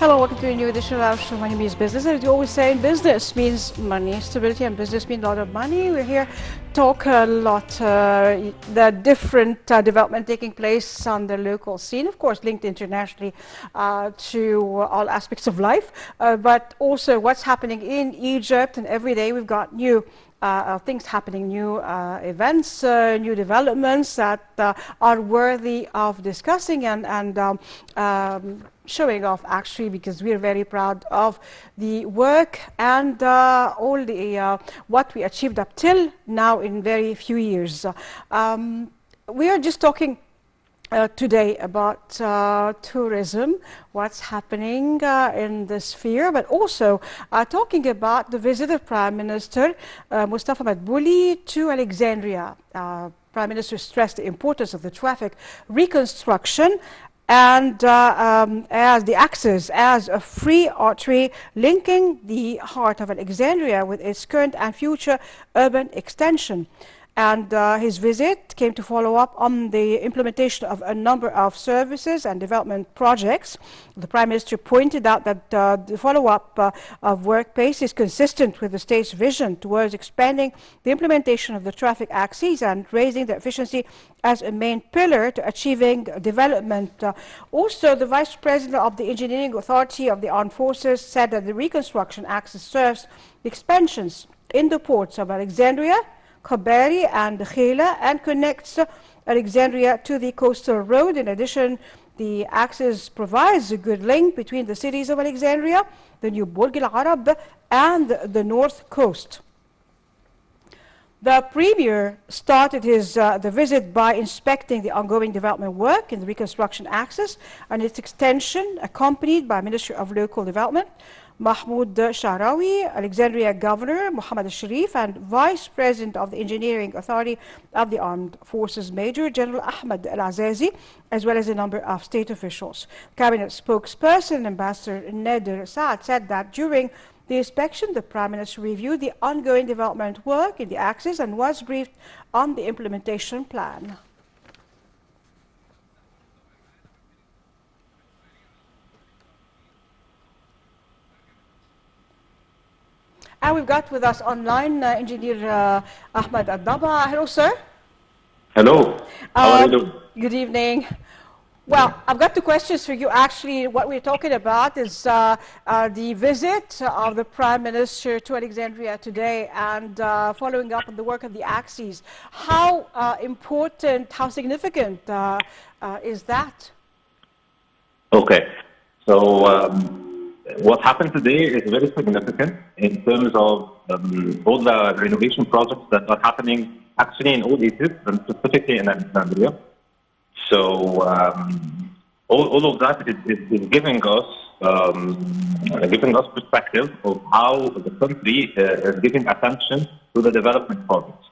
Hello, welcome to a new edition of our show. My name is Business. As you always say, in business means money, stability, and business means a lot of money. We're here to talk a lot the different development taking place on the local scene, of course, linked internationally to all aspects of life, but also what's happening in Egypt. And every day we've got new things happening, new events, new developments that are worthy of discussing and showing off, actually, because we're very proud of the work and all the what we achieved up till now in very few years. We are just talking today about tourism, what's happening in the sphere, but also talking about the visit of Prime Minister Mustafa Madbouli to Alexandria. Prime Minister stressed the importance of the traffic reconstruction and as the access as a free artery linking the heart of Alexandria with its current and future urban extension. And his visit came to follow up on the implementation of a number of services and development projects. The Prime Minister pointed out that the follow-up of work pace is consistent with the state's vision towards expanding the implementation of the traffic axes and raising the efficiency as a main pillar to achieving development. Also, the Vice President of the Engineering Authority of the Armed Forces said that the reconstruction axis serves the expansions in the ports of Alexandria, Khabari and Khela, and connects Alexandria to the coastal road. In addition, the axis provides a good link between the cities of Alexandria, the new Burj Al Arab, and the north coast. The Premier started his the visit by inspecting the ongoing development work in the reconstruction axis and its extension, accompanied by Minister of Local Development Mahmoud Sha'rawi, Alexandria Governor Mohammed Al-Sharif, and Vice President of the Engineering Authority of the Armed Forces Major General Ahmed Al-Azazi, as well as a number of state officials. Cabinet spokesperson Ambassador Nader Saad said that during the inspection, the Prime Minister reviewed the ongoing development work in the axis and was briefed on the implementation plan. And we've got with us online Engineer Ahmed Al-Daba. Hello, sir. Hello. How are you doing? Good evening. Well, I've got two questions for you. Actually, what we're talking about is the visit of the Prime Minister to Alexandria today and following up on the work of the axes. How important, how significant is that? Okay. So what happened today is very significant in terms of all the renovation projects that are happening actually in all Egypt and specifically in Alexandria. So all of that is giving us perspective of how the country is giving attention to the development projects,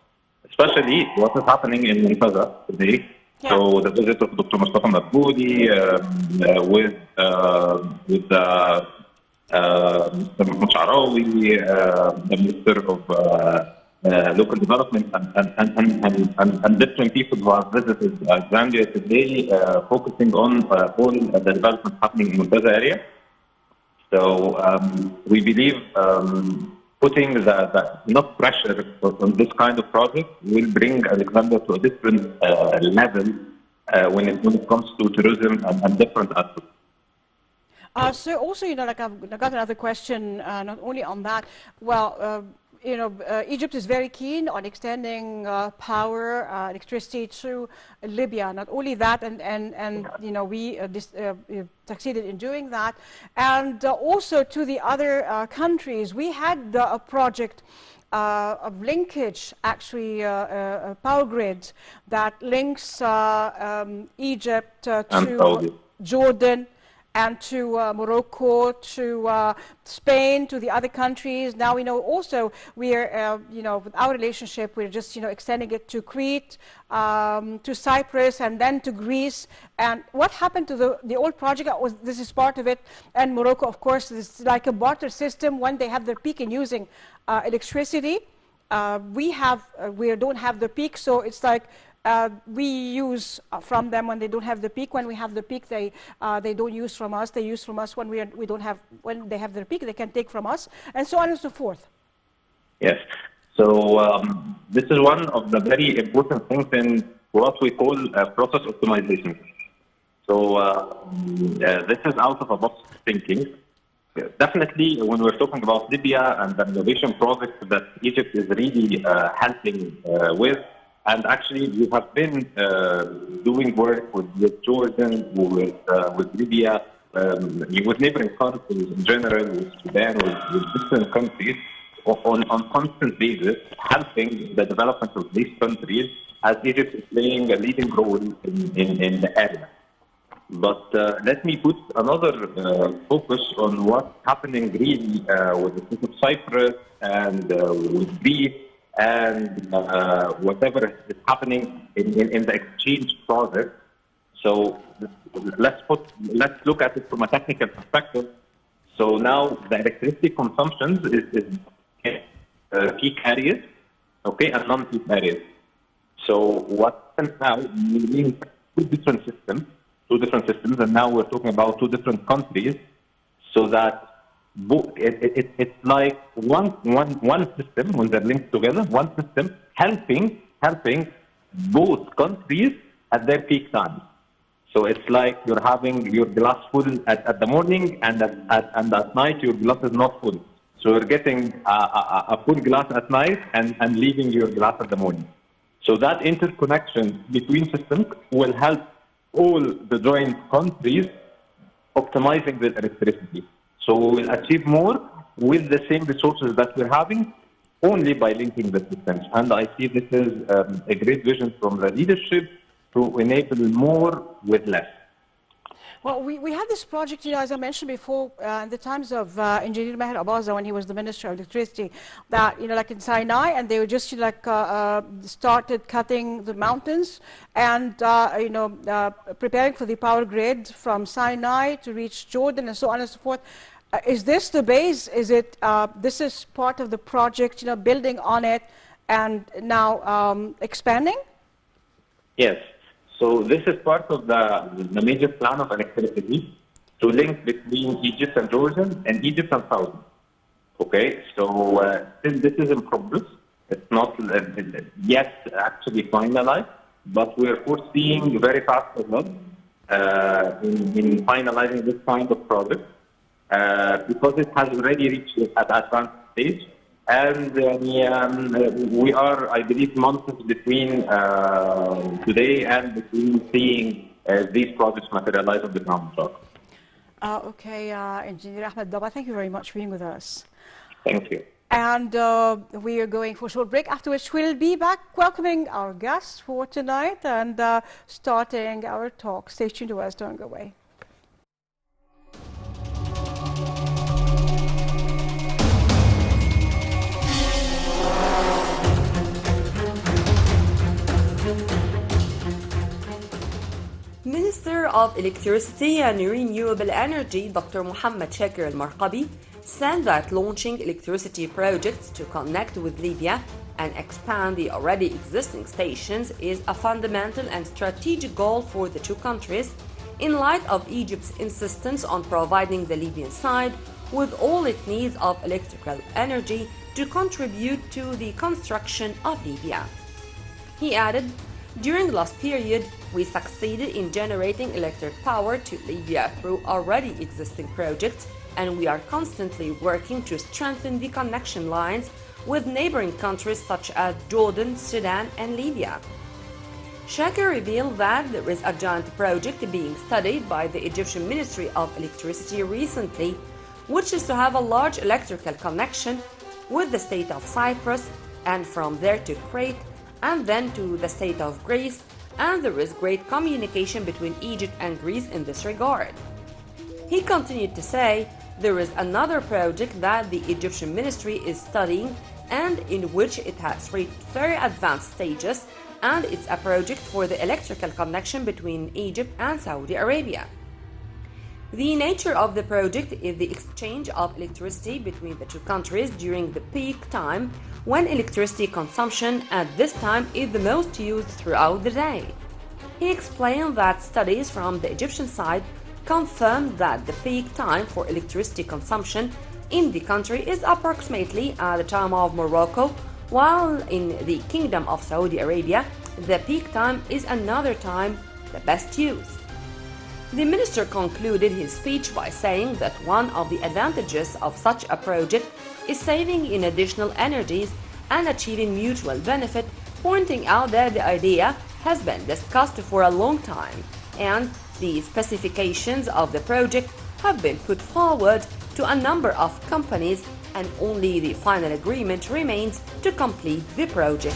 especially what is happening in Muntaza today. Yeah. So the visit of Dr. Mustafa Madbouli with Mr. Mahmoud Sha'rawi, the Minister of Local Development, and different people who have visited Alexandria today, focusing on all the development happening in the Muntaza area. So we believe putting enough pressure on this kind of project will bring Alexandria to a different level when it comes to tourism and different aspects. So also, you know, like I've got another question, not only on that. Well, you know, Egypt is very keen on extending power, electricity to Libya. Not only that, and you know, we succeeded in doing that, and also to the other countries. We had a project of linkage, actually, a power grid that links Egypt to Jordan, and to Morocco, to Spain, to the other countries. Now we know also we are, you know, with our relationship, we're just, you know, extending it to Crete, to Cyprus, and then to Greece. And what happened to the old project? This is part of it. And Morocco, of course, is like a barter system. When they have their peak in using electricity, we don't have the peak, so it's like we use from them when they don't have the peak. When we have the peak, they don't use from us. They use from us when we don't have, when they have their peak. They can take from us, and so on and so forth. Yes. So this is one of the very important things in what we call process optimization. So this is out of a box thinking. Definitely, when we're talking about Libya and the innovation project that Egypt is really helping with, and actually we have been doing work with Jordan, with Libya, with neighboring countries in general, with Sudan, with different countries, on constant basis, helping the development of these countries, as Egypt is playing a leading role in the area. But let me put another focus on what's happening really with the state of Cyprus and with Greece and whatever is happening in the exchange project. So let's look at it from a technical perspective. So now the electricity consumption is peak areas, okay, and non-peak areas. So what happens now, we need two different systems, and now we're talking about two different countries, so that it's like one system when they're linked together, one system helping both countries at their peak times. So it's like you're having your glass full at the morning, and at night your glass is not full. So you're getting a full glass at night and leaving your glass at the morning. So that interconnection between systems will help all the joint countries optimizing the electricity. So we will achieve more with the same resources that we're having, only by linking the systems. And I see this is a great vision from the leadership to enable more with less. Well, we had this project, as I mentioned before, in the times of Engineer Maher Abaza, when he was the Minister of Electricity, that, like in Sinai, and they were just, started cutting the mountains and, preparing for the power grid from Sinai to reach Jordan and so on and so forth. Is this the base? Is it, this is part of the project, building on it and now expanding? Yes. So this is part of the major plan of electricity to link between Egypt and Jordan and Egypt and Saudi. Okay, so still this is in progress. It's not yet actually finalized, but we're foreseeing very fast development in finalizing this kind of project because it has already reached an advanced stage. And we are, I believe, months between today and between seeing these projects materialize on the ground. Okay, Engineer Ahmed Daba, thank you very much for being with us. Thank you. And we are going for a short break, after which we'll be back welcoming our guests for tonight and starting our talk. Stay tuned to us, don't go away. Minister of Electricity and Renewable Energy Dr. Mohammed Shakir Al-Marqabi said that launching electricity projects to connect with Libya and expand the already existing stations is a fundamental and strategic goal for the two countries in light of Egypt's insistence on providing the Libyan side with all it needs of electrical energy to contribute to the construction of Libya. He added, "During the last period, we succeeded in generating electric power to Libya through already existing projects, and we are constantly working to strengthen the connection lines with neighboring countries such as Jordan, Sudan, and Libya." Shakir revealed that there is a joint project being studied by the Egyptian Ministry of Electricity recently, which is to have a large electrical connection with the state of Cyprus, and from there to Crete, and then to the state of Greece, and there is great communication between Egypt and Greece in this regard. He continued to say, there is another project that the Egyptian ministry is studying and in which it has reached very advanced stages, and it's a project for the electrical connection between Egypt and Saudi Arabia. The nature of the project is the exchange of electricity between the two countries during the peak time, when electricity consumption at this time is the most used throughout the day. He explained that studies from the Egyptian side confirmed that the peak time for electricity consumption in the country is approximately at the time of Morocco, while in the Kingdom of Saudi Arabia, the peak time is another time, the best use. The minister concluded his speech by saying that one of the advantages of such a project is saving in additional energies and achieving mutual benefit, pointing out that the idea has been discussed for a long time and the specifications of the project have been put forward to a number of companies and only the final agreement remains to complete the project.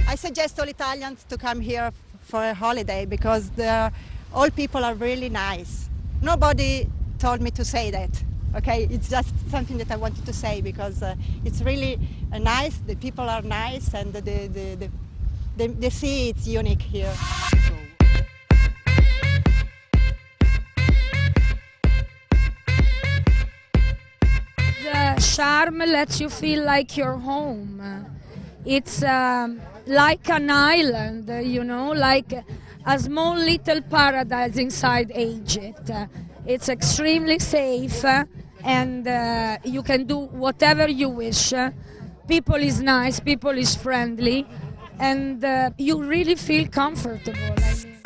I suggest all Italians to come here for a holiday because all people are really nice. Nobody told me to say that. Okay, it's just something that I wanted to say because it's really nice. The people are nice, and the sea it's unique here. The charm lets you feel like you're home. It's like an island, you know, like a small little paradise inside Egypt. It's extremely safe and you can do whatever you wish. People is nice, people is friendly, and you really feel comfortable. I mean.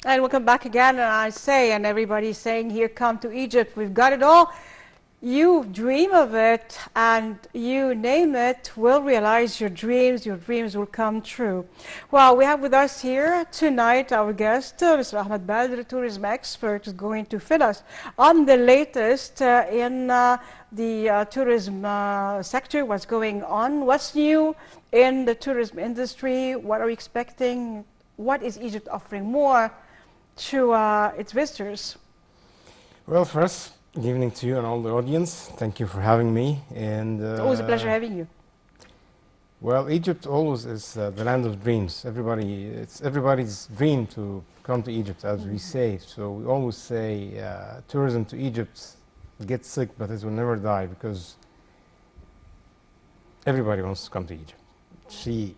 And welcome back again, and I say, and everybody's saying here, come to Egypt, we've got it all. You dream of it, and you name it, will realize your dreams will come true. Well, we have with us here tonight our guest, Mr. Ahmed Badr, tourism expert, is going to fill us on the latest in the tourism sector, what's going on, what's new in the tourism industry, what are we expecting, what is Egypt offering more to its visitors? Well, first, good evening to you and all the audience. Thank you for having me. And It's always a pleasure having you. well, Egypt always is the land of dreams. It's everybody's dream to come to Egypt, as we say. So we always say tourism to Egypt gets sick, but it will never die because everybody wants to come to Egypt. See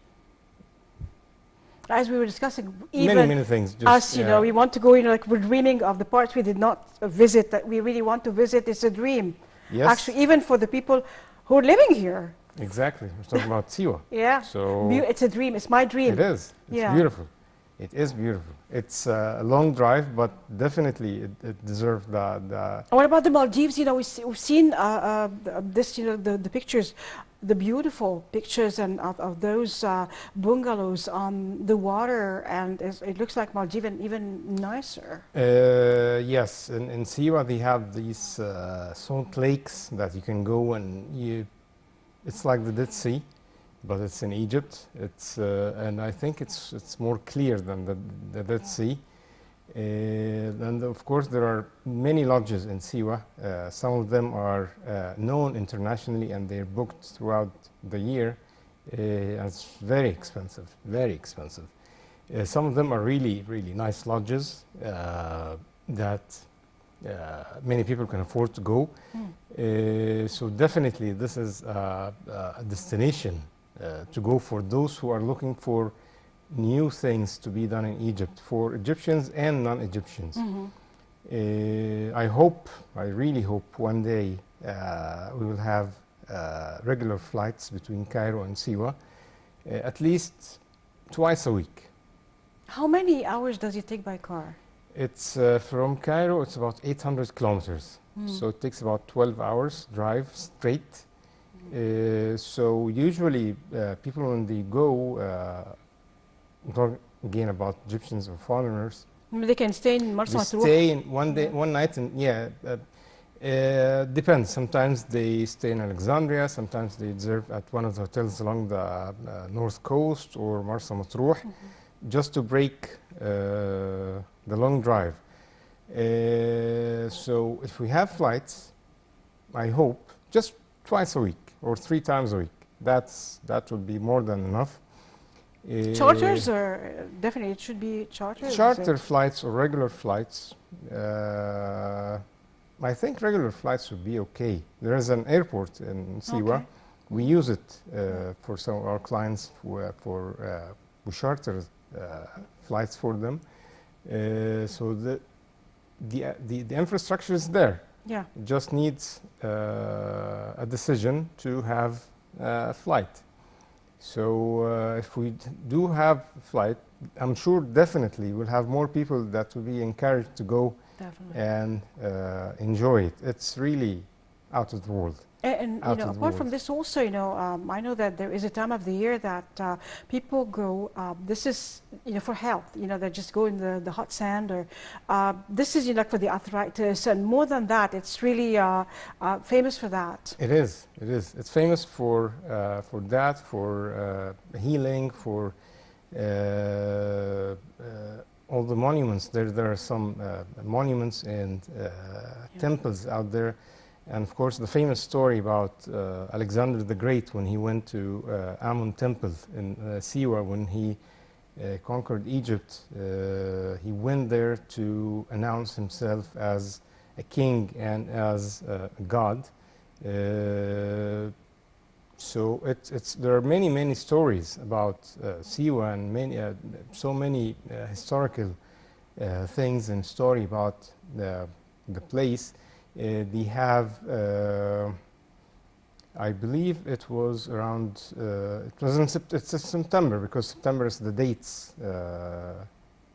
As we were discussing, even many things. Just, us, you know, we want to go, you know, like we're dreaming of the parts we did not visit that we really want to visit. It's a dream. Yes. Actually, even for the people who are living here. Exactly. We're talking about Siwa. Yeah. So It's a dream. It's my dream. it is. It's Yeah. beautiful. It is beautiful. It's a long drive, but definitely it deserves the. And what about the Maldives? You know, we've seen this, you know, the pictures, the beautiful pictures and of those bungalows on the water, and it looks like Maldives even nicer. Yes, in Siwa they have these salt lakes that you can go and it's like the Dead Sea, but it's in Egypt. It's and I think it's more clear than the Dead Sea. And of course there are many lodges in Siwa. Some of them are known internationally and they're booked throughout the year. It's very expensive, very expensive. Some of them are really nice lodges that many people can afford to go. So definitely this is a destination to go for those who are looking for new things to be done in Egypt for Egyptians and non-Egyptians. I hope, I really hope one day we will have regular flights between Cairo and Siwa, at least twice a week. How many hours does it take by car? It's from Cairo, it's about 800 kilometers. So it takes about 12 hours drive straight. So usually people when they go, talk again about Egyptians or foreigners, They can stay in Marsa they Matruh. stay in one day, one night, and depends. Sometimes they stay in Alexandria, sometimes they observe at one of the hotels along the north coast or Marsa Matruh, just to break the long drive. So if we have flights, I hope just twice a week or 3 times a week. That would be more than enough. Charters, or definitely it should be charters? Charter flights or regular flights. I think regular flights would be okay. There is an airport in Siwa. Okay. We use it for some of our clients we charter flights for them. So the infrastructure is there. Yeah. It just needs a decision to have a flight. So if we do have a flight, I'm sure definitely we'll have more people that will be encouraged to go Definitely. and enjoy it. It's really out of the world. And Out you know, of the apart from world. this, also, you know, I know that there is a time of the year that people go. This is, you know, for health. You know, they just go in the hot sand, or this is, you know, like for the arthritis, and more than that, it's really famous for that. It is. It is. It's famous for that, for healing, for all the monuments. There are some monuments and temples out there. And of course, the famous story about Alexander the Great when he went to Amun Temple in Siwa when he conquered Egypt. He went there to announce himself as a king and as a god. So there are many stories about Siwa and so many historical things and story about the place. They have, I believe it was around, it's September, because September is the dates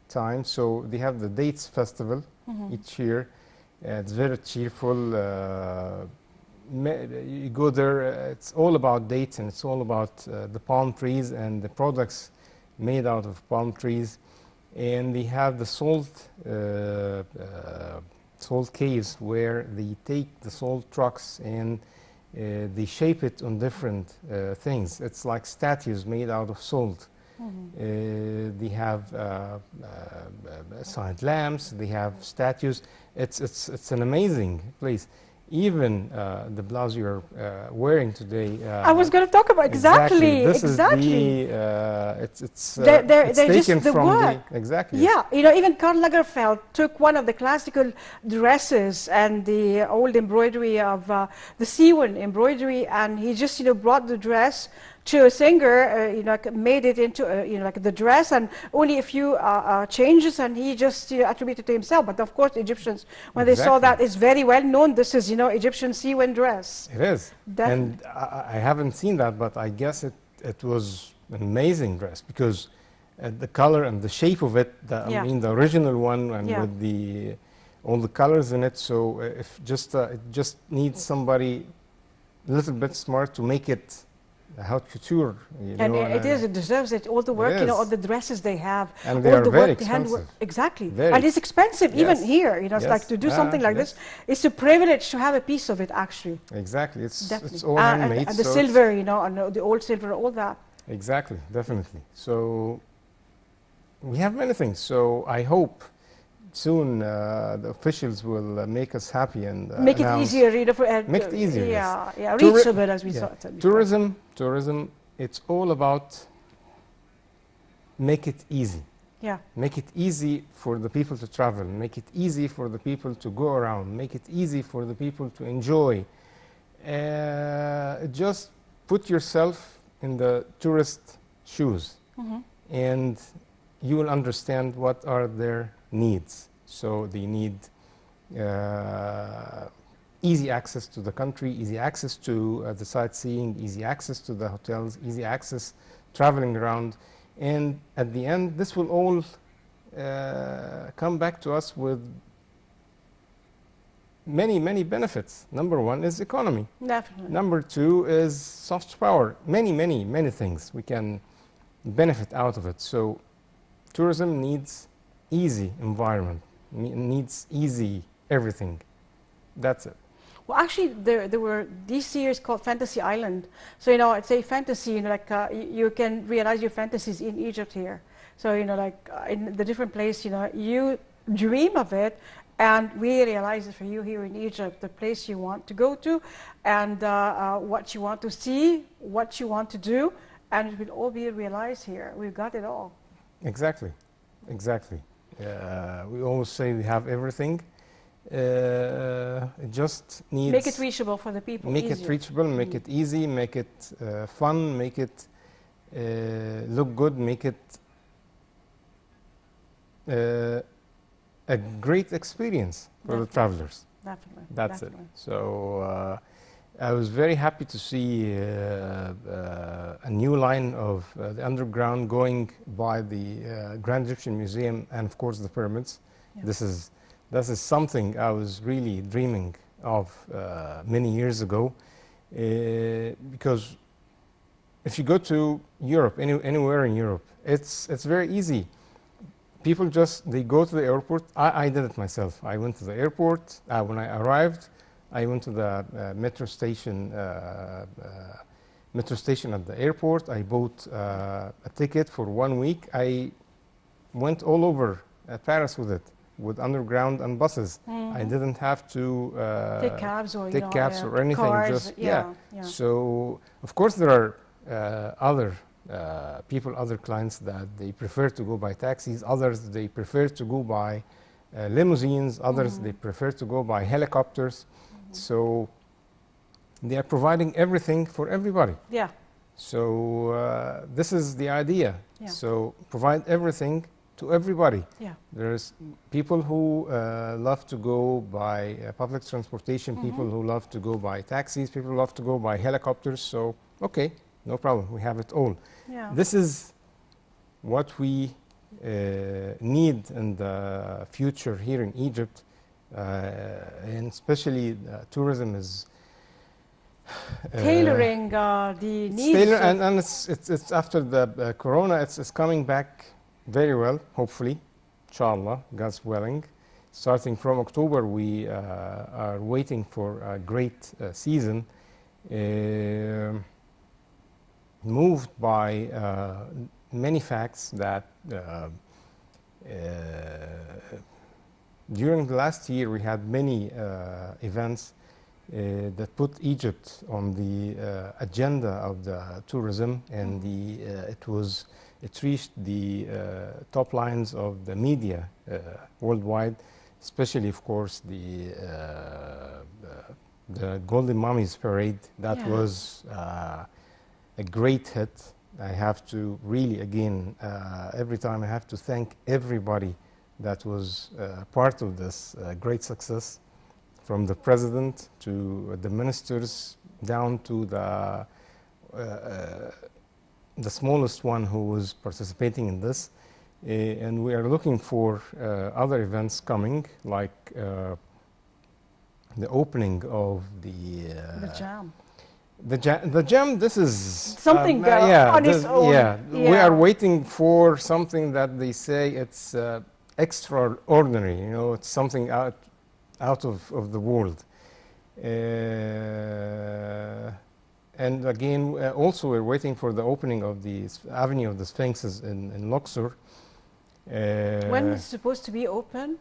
time. So they have the dates festival each year. It's very cheerful. You go there, it's all about dates, and it's all about the palm trees and the products made out of palm trees. And they have the salt caves where they take the salt trucks and they shape it on different things. It's like statues made out of salt. They have side lamps, they have statues. It's an amazing place. Even the blouse you're wearing today. I was going to talk about exactly. This exactly. is the it's They're it's just taken the from work. exactly. Yeah, you know, even Karl Lagerfeld took one of the classical dresses and the old embroidery of the Siwan embroidery, and he just, you know, brought the dress to a singer, you know, made it into, you know, like the dress, and only a few changes, and he just, you know, attributed to himself. But of course, Egyptians, when they saw that, it's very well known. This is, you know, Egyptian Siwan dress. It is. Definitely. And I haven't seen that, but I guess it was an amazing dress, because the color and the shape of it, I mean, the original one, and with all the colors in it. So if just it just needs somebody a little bit smart to make it haute couture, you And know, it deserves it. All the work, you know, all the dresses they have, and they all are the very work, the handwork. expensive. Exactly. Very And it's expensive even Yes. here. You know, it's like Yes. to do something like Yes. this. It's a privilege to have a piece of it, actually. Exactly. Definitely. It's all handmade. And the so silver, you know, and the old silver, all that. Exactly, definitely. So we have many things. So I hope soon the officials will make us happy and Make it announce- easier, you know, for Make it easier, yes. Yeah, Touri- reachable, as we yeah. said before. Tourism, it's all about make it easy. Yeah. Make it easy for the people to travel, make it easy for the people to go around, make it easy for the people to enjoy. Just put yourself in the tourist shoes, and you will understand what are their needs. So they need easy access to the country, easy access to the sightseeing, easy access to the hotels, easy access traveling around. And at the end, this will all come back to us with many, many benefits. Number one is economy. Definitely. Number two is soft power. Many, many, many things we can benefit out of it. So tourism needs easy environment, needs easy everything. That's it. Well, actually, there were these series called Fantasy Island. So, you know, it's a fantasy, you know, like you can realize your fantasies in Egypt here. So, you know, like in the different place, you know, you dream of it, and we realize it for you here in Egypt, the place you want to go to, and what you want to see, what you want to do, and it will all be realized here. We've got it all. Exactly, exactly. We always say we have everything. It just needs... Make it reachable for the people. Make easier. it reachable, make it easy, make it fun, make it look good, make it a great experience for the Definitely. travelers. Definitely. That's definitely. it. So I was very happy to see a new line of the underground going by the Grand Egyptian Museum and, of course, the pyramids. Yeah. This is something I was really dreaming of many years ago, because if you go to Europe, anywhere in Europe, it's very easy. People they go to the airport. I did it myself. I went to the airport. When I arrived, I went to the metro station at the airport. I bought a ticket for 1 week. I went all over Paris with it, with underground and buses. I didn't have to Take cabs or, take cabs or anything. cars. Just Yeah. So of course there are other people, other clients that they prefer to go by taxis. Others they prefer to go by limousines. Others they prefer to go by helicopters. So they are providing everything for everybody. Yeah. So this is the idea. Yeah. So provide everything to everybody. Yeah. There's people who love to go by public transportation, people who love to go by taxis, people who love to go by helicopters. So, okay, no problem. We have it all. Yeah. This is what we need in the future here in Egypt. And especially tourism is Tailoring the needs. and it's after the corona, it's coming back very well, hopefully, inshallah, God's willing. Starting from October, we are waiting for a great season, moved by many facts that during the last year we had many events that put Egypt on the agenda of the tourism, and it reached the top lines of the media worldwide, especially, of course, the Golden Mummies Parade. That was a great hit. I have to really, again, every time I have to thank everybody that was part of this great success, from the president to the ministers down to the smallest one who was participating in this. And we are looking for other events coming, like the opening of The jam. the jam. This is Something on its own. We are waiting for something that they say it's extraordinary. You know, it's something out of the world. And again, also we're waiting for the opening of the Avenue of the Sphinxes in Luxor. When is it supposed to be open?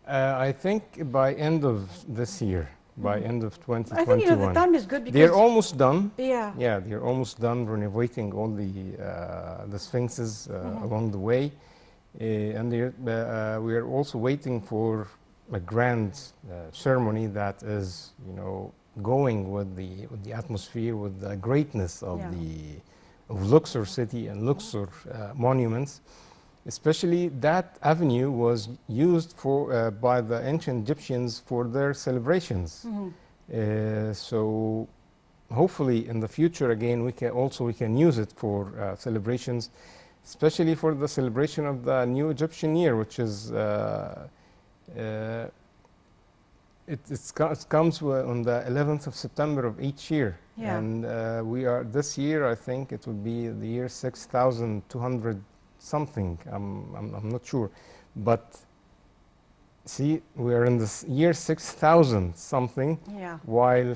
I think by end of this year, by end of 2021. I think, you know, the time is good because They're almost done. Yeah. Yeah, they're almost done renovating all the Sphinxes along the way. And we are also waiting for a grand ceremony that is, going with the atmosphere, with the greatness of of Luxor city and Luxor monuments. Especially that avenue was used for by the ancient Egyptians for their celebrations. So hopefully in the future again we can use it for celebrations, especially for the celebration of the new Egyptian year, which is it comes on the 11th of September of each year. And we are this year, I think it will be the year 6,200 something. I'm not sure, but see, we are in this year 6,000 something, while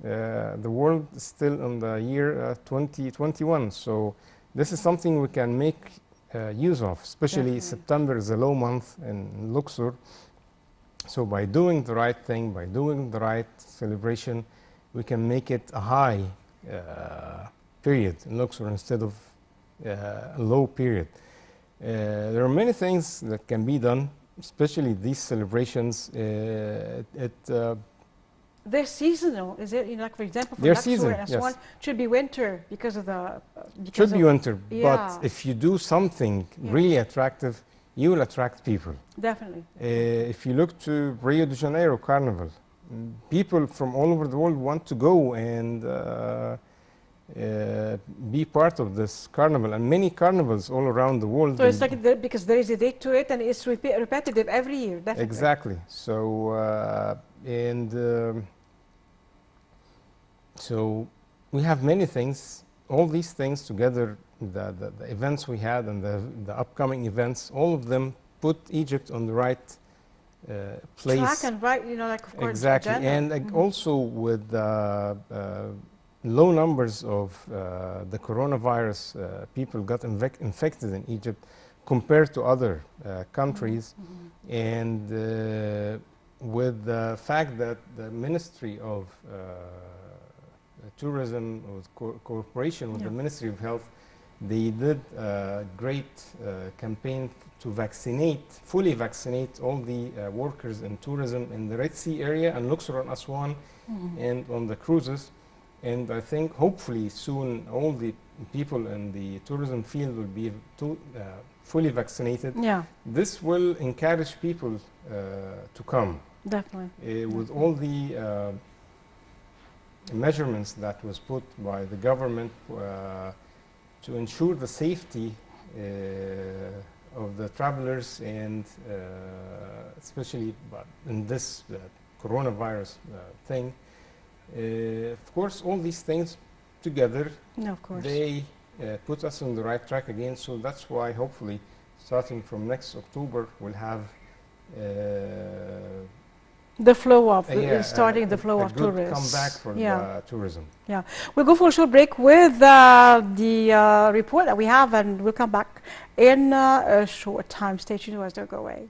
the world is still in the year 2021. So this is something we can make use of, especially September is a low month in Luxor. So by doing the right thing, by doing the right celebration, we can make it a high period in Luxor instead of a low period. There are many things that can be done, especially these celebrations. They're seasonal, is it? Like for example, for They're Luxor seasonal, and so on, should be winter because of the. Should be winter, but if you do something really attractive, you will attract people. Definitely. If you look to Rio de Janeiro Carnival, people from all over the world want to go and be part of this carnival, and many carnivals all around the world. So it's like because there is a date to it, and it's repetitive every year. Definitely. Exactly. So so we have many things. All these things together, the events we had and the upcoming events, all of them put Egypt on the right place. Track and right, like of course. Exactly, agenda. and also with low numbers of the coronavirus, people got infected in Egypt compared to other countries, and with the fact that the Ministry of Tourism, or cooperation with the Ministry of Health, they did a great campaign to fully vaccinate all the workers in tourism in the Red Sea area and Luxor and Aswan and on the cruises. And I think hopefully soon all the people in the tourism field will be fully vaccinated. This will encourage people to come. Definitely. With all the measurements that was put by the government to ensure the safety of the travelers, and especially in this coronavirus thing. Of course, all these things together, they put us on the right track again. So that's why hopefully starting from next October we'll have the flow of starting the flow of tourists. Come back for the tourism. We'll go for a short break with the report that we have, and we'll come back in a short time. Stay tuned to us, don't go away.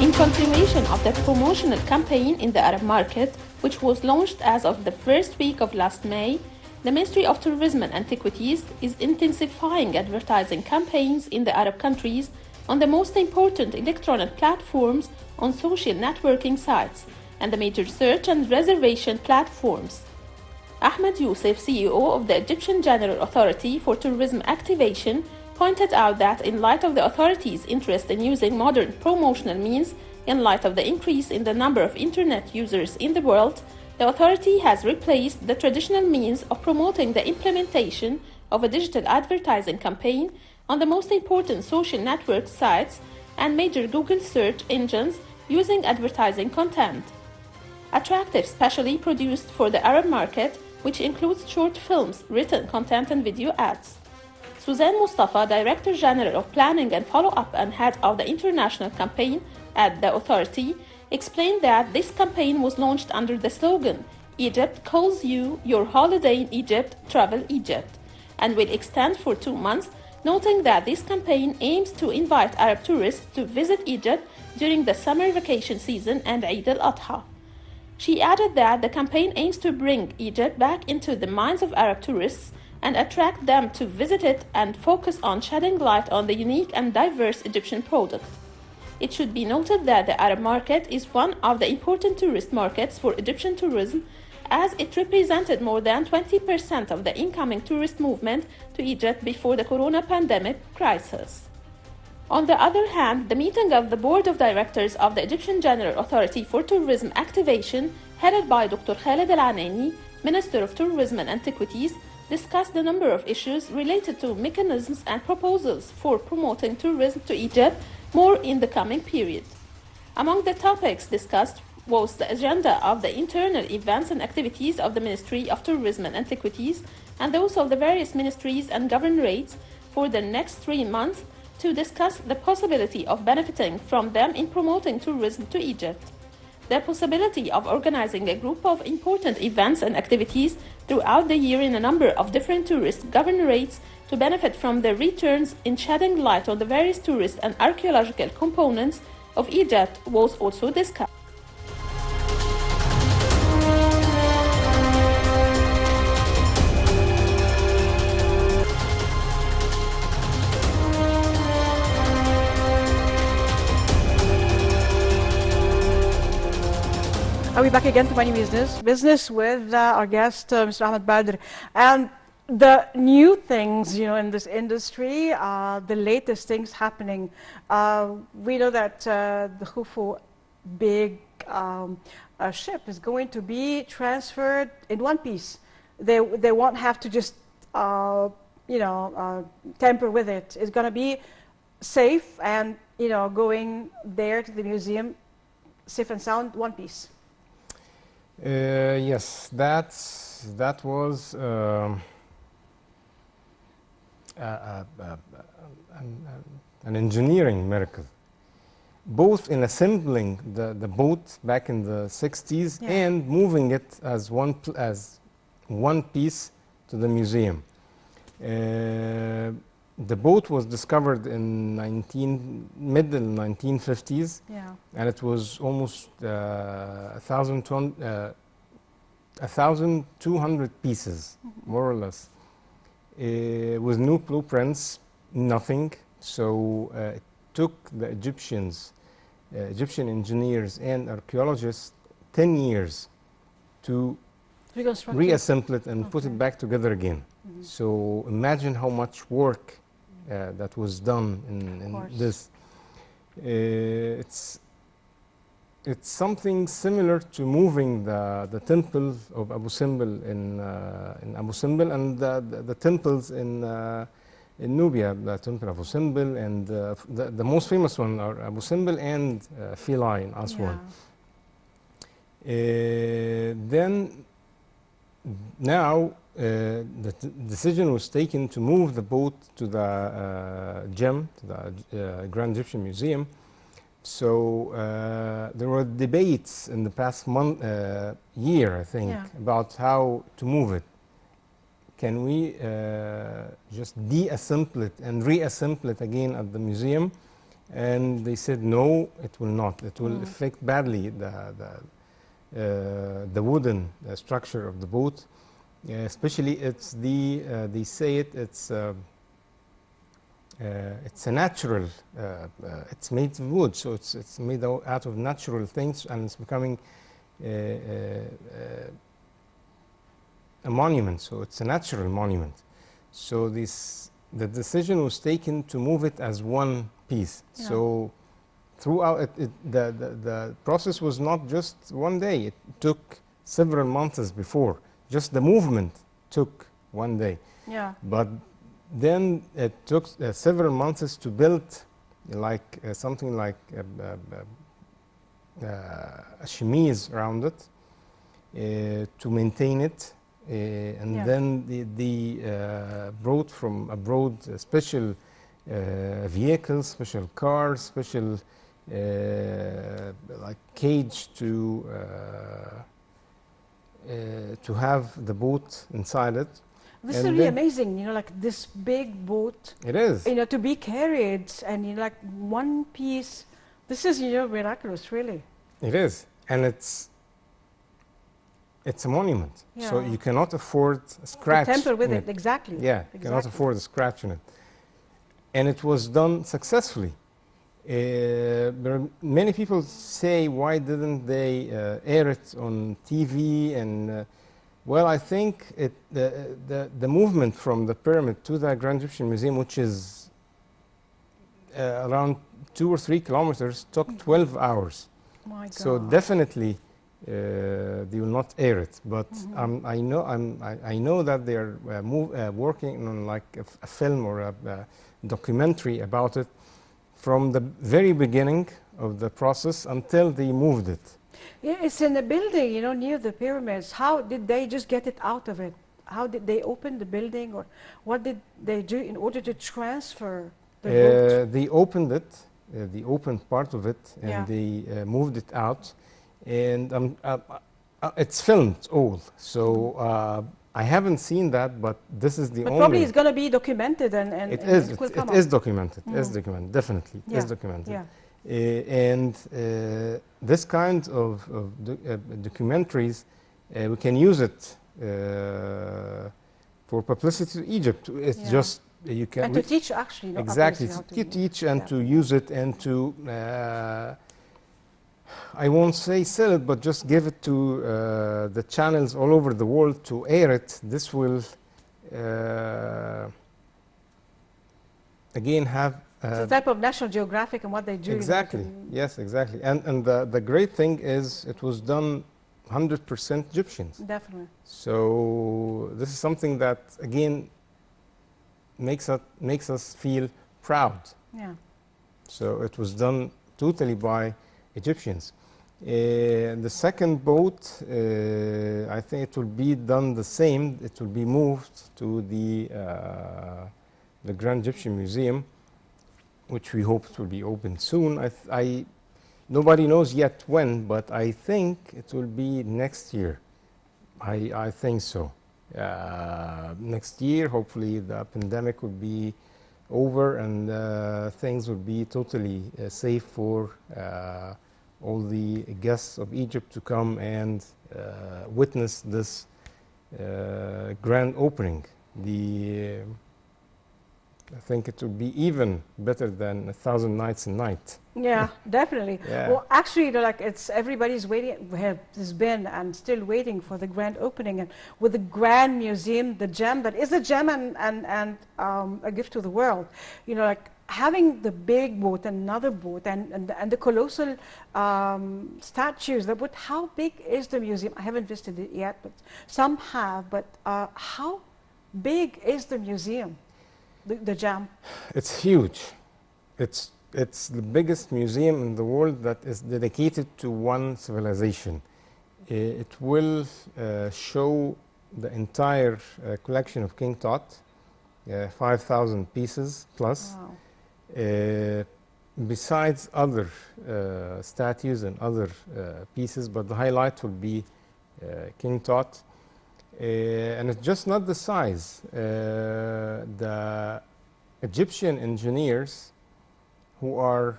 In continuation of the promotional campaign in the Arab market, which was launched as of the first week of last May, the Ministry of Tourism and Antiquities is intensifying advertising campaigns in the Arab countries on the most important electronic platforms, on social networking sites, and the major search and reservation platforms. Ahmed Youssef, CEO of the Egyptian General Authority for Tourism Activation, pointed out that in light of the authority's interest in using modern promotional means, in light of the increase in the number of internet users in the world, the authority has replaced the traditional means of promoting the implementation of a digital advertising campaign on the most important social network sites and major Google search engines using advertising content. Attractive, specially produced for the Arab market, which includes short films, written content and video ads. Suzanne Mustafa, Director General of Planning and Follow-up and Head of the International Campaign at the authority, explained that this campaign was launched under the slogan, Egypt calls you, your holiday in Egypt, travel Egypt, and will extend for 2 months, noting that this campaign aims to invite Arab tourists to visit Egypt during the summer vacation season and Eid al-Adha. She added that the campaign aims to bring Egypt back into the minds of Arab tourists and attract them to visit it and focus on shedding light on the unique and diverse Egyptian product. It should be noted that the Arab market is one of the important tourist markets for Egyptian tourism, as it represented more than 20% of the incoming tourist movement to Egypt before the corona pandemic crisis. On the other hand, the meeting of the Board of Directors of the Egyptian General Authority for Tourism Activation, headed by Dr. Khaled Al-Anani, Minister of Tourism and Antiquities, discussed a number of issues related to mechanisms and proposals for promoting tourism to Egypt more in the coming period. Among the topics discussed was the agenda of the internal events and activities of the Ministry of Tourism and Antiquities and those of the various ministries and governorates for the next 3 months, to discuss the possibility of benefiting from them in promoting tourism to Egypt, the possibility of organizing a group of important events and activities throughout the year in a number of different tourist governorates to benefit from the returns in shedding light on the various tourist and archaeological components of Egypt was also discussed. Are we back again to Money Business? Business with our guest, Mr. Ahmed Badr. And the new things, in this industry, the latest things happening. We know that the Khufu big ship is going to be transferred in one piece. They won't have to just, tamper with it. It's going to be safe and, going there to the museum, safe and sound, one piece. Yes, that was an engineering miracle, both in assembling the boat back in the 60s and moving it as one piece to the museum. The boat was discovered in middle 1950s, and it was almost 1,200 pieces, more or less, with no blueprints, nothing. So it took the Egyptian engineers and archaeologists 10 years to reassemble it and put it back together again. So imagine how much work that was done in this. It's something similar to moving the temple of Abu Simbel in Abu Simbel and the temples in Nubia, the temple of Abu Simbel, and the most famous one are Abu Simbel and Philae in Aswan. Then now the decision was taken to move the boat to the GEM, to the Grand Egyptian Museum. So there were debates in the past year, I think, about how to move it. Can we just deassemble it and reassemble it again at the museum? And they said no, it will not. It will affect badly the wooden structure of the boat. Especially, it's they say it's a natural. It's made of wood, so it's made out of natural things, and it's becoming a monument. So it's a natural monument. So the decision was taken to move it as one piece. So throughout the process was not just one day. It took several months before. Just the movement took one day. But then it took several months to build something like a chemise around it, to maintain it, and then they brought from abroad special vehicles, special cars, special cage to have the boat inside it. This is really amazing, like this big boat. It is. To be carried and like one piece. This is, miraculous, really. It is, and it's it's a monument. So Yeah. you cannot afford a To scratch. temper with in it, exactly. Yeah, you cannot Exactly. afford a scratch in it. And it was done successfully. There are many people say, why didn't they air it on TV? And well, I think the movement from the pyramid to the Grand Egyptian Museum, which is around 2 or 3 kilometers, took 12 hours. My God. So definitely they will not air it. But I know that they are working on like a film or a documentary about it from the very beginning of the process until they moved it. Yeah, it's in a building, you know, near the pyramids. How did they just get it out of it? How did they open the building, or what did they do in order to transfer the boat? They opened it, the opened part of it, and Yeah. they moved it out. And it's filmed all. So I haven't seen that, but this is the But only. probably it's going to be documented and It and is. it will It come is up. documented. It is documented. Definitely, it is Yeah, documented. yeah. And this kind of documentaries, we can use it for publicity to Egypt. It's Yeah. just you can And to teach, actually. Not exactly obviously to how teach and yeah. to use it and to. I won't say sell it, but just give it to the channels all over the world to air it. This will again have It's a type of National Geographic and what they do. exactly. Yes, exactly. And the great thing is it was done 100% Egyptians. Definitely. So this is something that again makes us feel proud. Yeah. So it was done totally by Egyptians. The second boat, I think it will be done the same. It will be moved to the Grand Egyptian Museum, which we hope it will be open soon. Nobody knows yet when, but I think it will be next year. I think so. Next year, hopefully the pandemic will be over and things will be totally safe for all the guests of Egypt to come and witness this grand opening. I think it will be even better than 1,000 Nights and Night. Yeah, definitely. Yeah. Well, actually, you know, like everybody's waiting, has been and still waiting for the grand opening, and with the Grand Museum, the gem that is a gem and a gift to the world. You know, like having the big boat, another boat, and the colossal statues. But how big is the museum? I haven't visited it yet, but some have. But how big is the museum? The jam. It's huge. It's the biggest museum in the world that is dedicated to one civilization. It will show the entire collection of King Tut, 5,000 pieces plus, Wow. besides other statues and other pieces, but the highlight will be King Tut. And it's just not the size. The Egyptian engineers, who are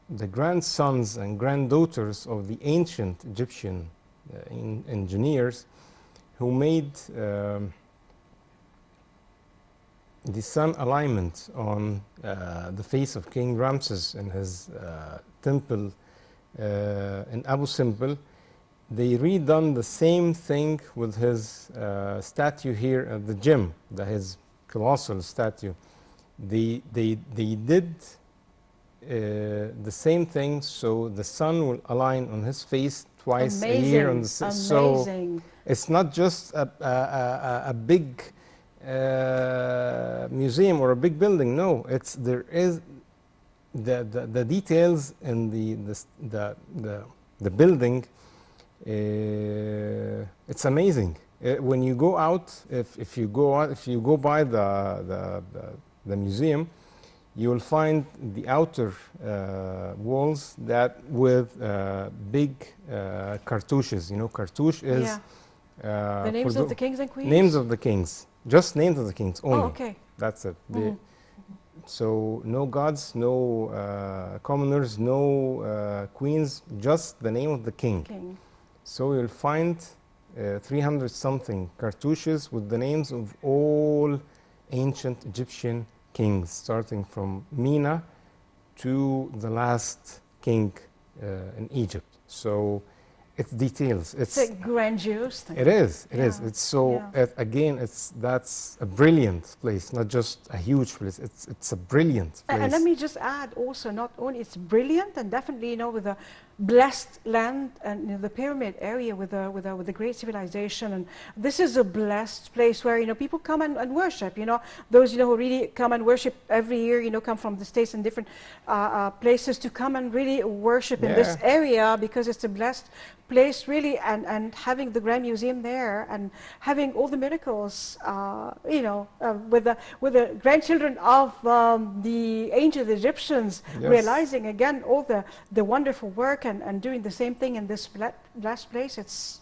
the grandsons and granddaughters of the ancient Egyptian engineers, who made the sun alignment on the face of King Ramses in his temple in Abu Simbel. They redone the same thing with his statue here at the gym, his colossal statue. They did the same thing, so the sun will align on his face twice a year. On the Amazing. So it's not just a big museum or a big building. No, there is the details in the building. It's amazing. When you go out, if you go by the museum, you will find the outer walls that with big cartouches. You know, cartouche is the names of the kings and queens. Names of the kings, just names of the kings only. Oh, okay. That's it. So no gods, no commoners, no queens, just the name of the king. So you'll find 300 something cartouches with the names of all ancient Egyptian kings, starting from Mina to the last king in Egypt. So it's details. It's a grandiose thing. It is. It is. Yeah. It's so. Yeah. Again, that's a brilliant place, not just a huge place. It's a brilliant place. And let me just add also, not only it's brilliant, and definitely, you know, with a blessed land and, you know, the pyramid area with a great civilization, and this is a blessed place where, you know, people come and worship. You know, those, you know, who really come and worship every year, you know, come from the States and different places to come and really worship in this area, because it's a blessed place really, and having the Grand Museum there and having all the miracles, you know, with the grandchildren of the ancient Egyptians, realizing again all the wonderful work and doing the same thing in this blessed place. It's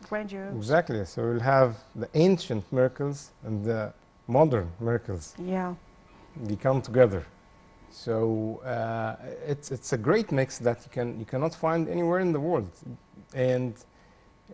grandiose. Exactly. So we'll have the ancient miracles and the modern miracles. Yeah. They come together. So it's a great mix that you cannot find anywhere in the world, and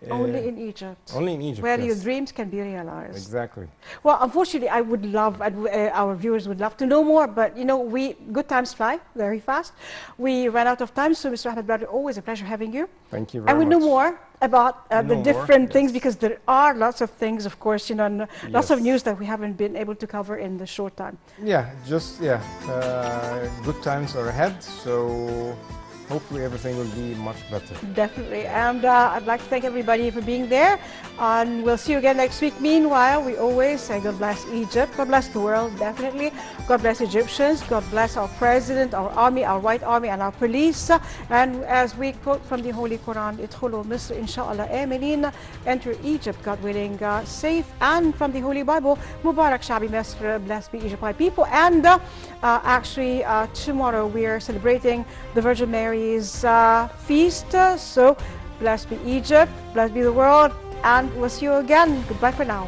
only in Egypt. Only in Egypt, where yes. your dreams can be realized. Exactly. Well, unfortunately, I would love, our viewers would love to know more, but you know, good times fly very fast. We ran out of time, so Mr. Ahmed Badri, always a pleasure having you. Thank you very much. And we know more about the different things, because there are lots of things, of course, you know, and lots of news that we haven't been able to cover in the short time. Yeah, good times are ahead, so hopefully everything will be much better. Definitely. And I'd like to thank everybody for being there. And we'll see you again next week. Meanwhile, we always say God bless Egypt. God bless the world, definitely. God bless Egyptians. God bless our president, our army, our white army, and our police. And as we quote from the Holy Quran, Idkhulu Misr inshallah aminin, enter Egypt, God willing, safe. And from the Holy Bible, Mubarak Shabi Misr, blessed be Egypt, my people. And actually, tomorrow we are celebrating the Virgin Mary's feast. So blessed be Egypt, blessed be the world, and we'll see you again. Goodbye for now.